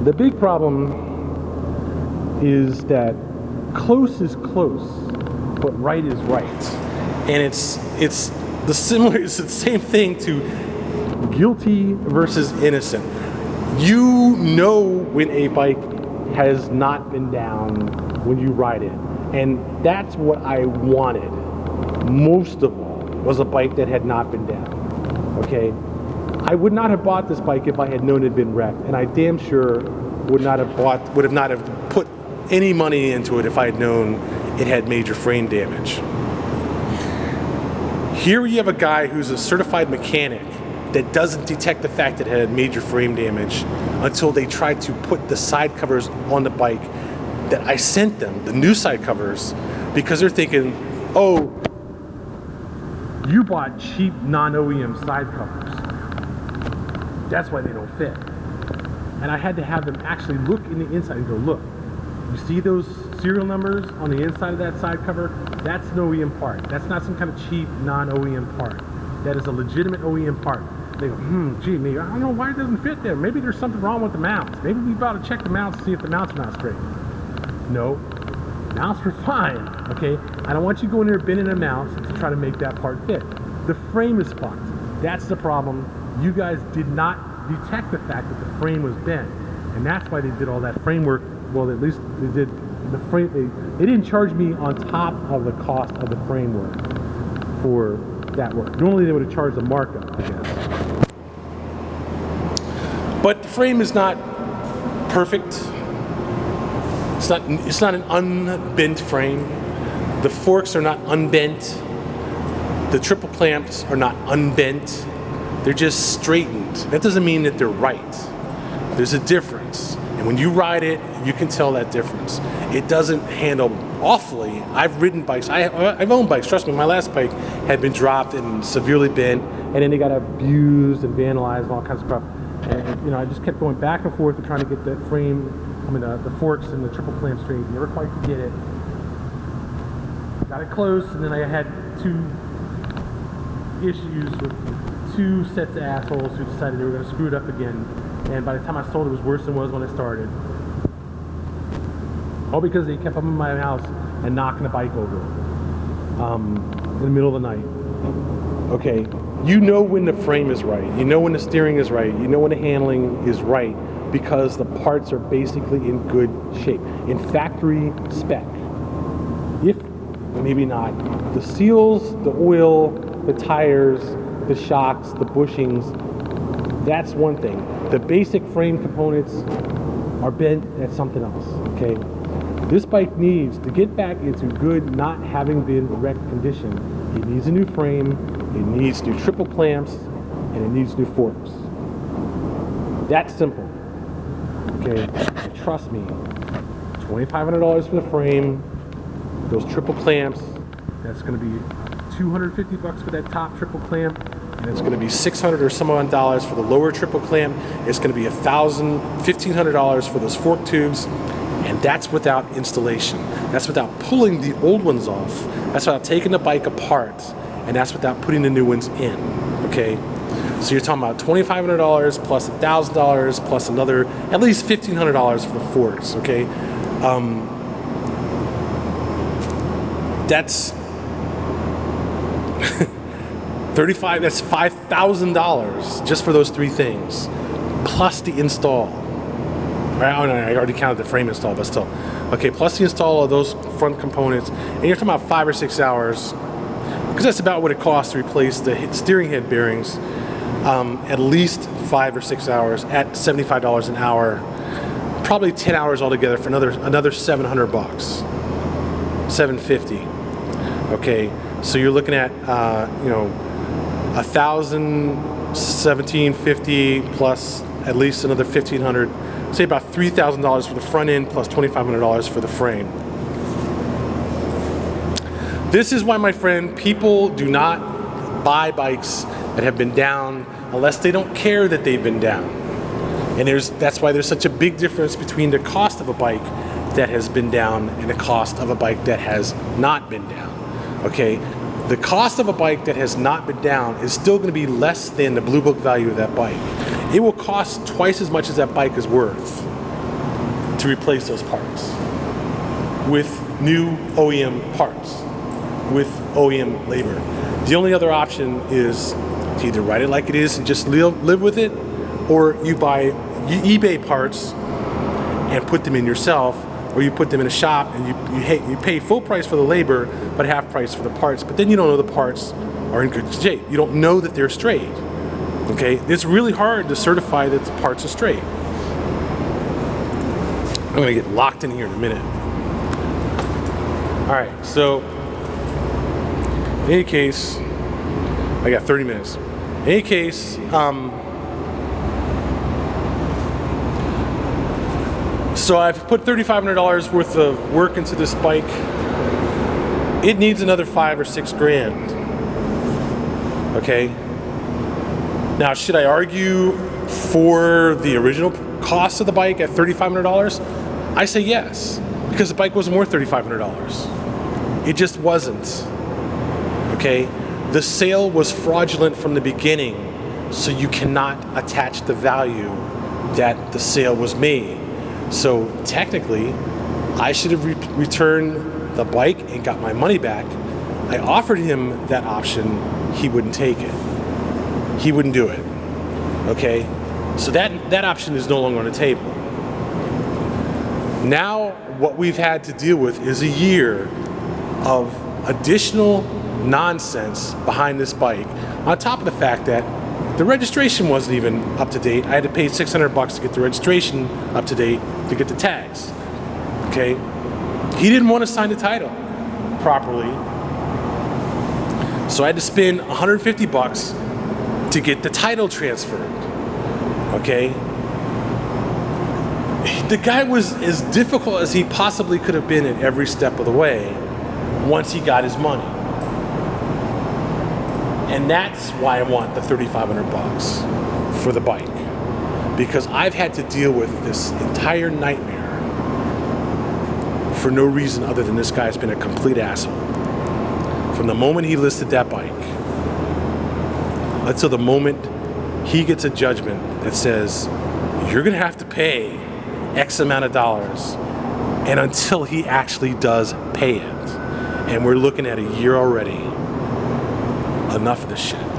The big problem is that close is close, but right is right. And it's the same thing to guilty versus innocent. You know when a bike has not been down when you ride it. And that's what I wanted most of all, was a bike that had not been down. Okay? I would not have bought this bike if I had known it had been wrecked, and I damn sure would not have put any money into it if I had known it had major frame damage. Here you have a guy who's a certified mechanic that doesn't detect the fact that it had major frame damage until they tried to put the side covers on the bike that I sent them, the new side covers, because they're thinking, oh, you bought cheap non-OEM side covers. That's why they don't fit. And I had to have them actually look in the inside and go, look, you see those serial numbers on the inside of that side cover? That's an OEM part. That's not some kind of cheap non-OEM part. That is a legitimate OEM part. They go, gee, maybe, I don't know why it doesn't fit there. Maybe there's something wrong with the mounts. Maybe we ought to check the mounts to see if the mounts are not straight. No, mounts were fine, okay? I don't want you going there bending the mounts to try to make that part fit. The frame is fucked. That's the problem. You guys did not detect the fact that the frame was bent, and that's why they did all that framework. Well, at least they did the frame. They didn't charge me on top of the cost of the framework for that work. Normally they would have charged a markup, I guess. But the frame is not perfect. It's not an unbent frame. The forks are not unbent. The triple clamps are not unbent. They're just straightened. That doesn't mean that they're right. There's a difference. And when you ride it, you can tell that difference. It doesn't handle awfully. I've ridden bikes. I've owned bikes. Trust me, my last bike had been dropped and severely bent, and then they got abused and vandalized and all kinds of stuff. And I just kept going back and forth and trying to get that frame, the forks and the triple clamp straight. Never quite could get it. Got it close, and then I had two issues with two sets of assholes who decided they were going to screw it up again. And by the time I sold it, it was worse than it was when I started. All because they kept up in my house and knocking the bike over in the middle of the night. Okay, you know when the frame is right. You know when the steering is right. You know when the handling is right, because the parts are basically in good shape. In factory spec. If, maybe not, the seals, the oil, the tires, the shocks, the bushings, that's one thing. The basic frame components are bent, that's something else, okay? This bike needs to get back into good, not having been wrecked condition. It needs a new frame, it needs new triple clamps, and it needs new forks. That's simple, okay? And trust me, $2,500 for the frame, those triple clamps, that's gonna be $250 for that top triple clamp, and it's going to be $600 or some odd dollars for the lower triple clamp. It's going to be $1,500 for those fork tubes, and that's without installation. That's without pulling the old ones off. That's without taking the bike apart, and that's without putting the new ones in. Okay, so you're talking about $2,500 plus $1,000 plus another at least $1,500 for the forks. Okay, that's that's $5,000 just for those three things, plus the install. Right? Oh no, I already counted the frame install, but still. Okay, plus the install of those front components, and you're talking about 5 or 6 hours, because that's about what it costs to replace the steering head bearings. At least 5 or 6 hours at $75 an hour, probably 10 hours altogether for another $700, $750. Okay, so you're looking at $1,750 plus at least another $1,500, say about $3,000 for the front end plus $2,500 for the frame. This is why, my friend, people do not buy bikes that have been down unless they don't care that they've been down. And that's why there's such a big difference between the cost of a bike that has been down and the cost of a bike that has not been down. Okay, the cost of a bike that has not been down is still going to be less than the blue book value of that bike. It will cost twice as much as that bike is worth. to replace those parts with new OEM parts, with OEM labor. The only other option is to either write it like it is and just live with it, or you buy eBay parts and put them in yourself, or you put them in a shop and you pay full price for the labor but half price for the parts, but then you don't know the parts are in good shape. You don't know that they're straight. Okay, it's really hard to certify that the parts are straight. I'm gonna get locked in here in a minute. All right, so in any case, I got 30 minutes. In any case, so I've put $3,500 worth of work into this bike. It needs another $5 or $6 grand. Okay. Now, should I argue for the original cost of the bike at $3,500? I say yes, because the bike wasn't worth $3,500. It just wasn't. Okay. The sale was fraudulent from the beginning, so you cannot attach the value that the sale was made. So technically, I should have returned the bike and got my money back. I offered him that option. He wouldn't take it. He wouldn't do it. Okay? So that option is no longer on the table. Now, what we've had to deal with is a year of additional nonsense behind this bike, on top of the fact that the registration wasn't even up to date. I had to pay $600 to get the registration up to date to get the tags. Okay? He didn't want to sign the title properly, so I had to spend $150 to get the title transferred. Okay? The guy was as difficult as he possibly could have been at every step of the way once he got his money. And that's why I want the $3,500 for the bike, because I've had to deal with this entire nightmare for no reason other than this guy's been a complete asshole. From the moment he listed that bike until the moment he gets a judgment that says, you're gonna have to pay X amount of dollars, and until he actually does pay it. And we're looking at a year already. Enough of this shit.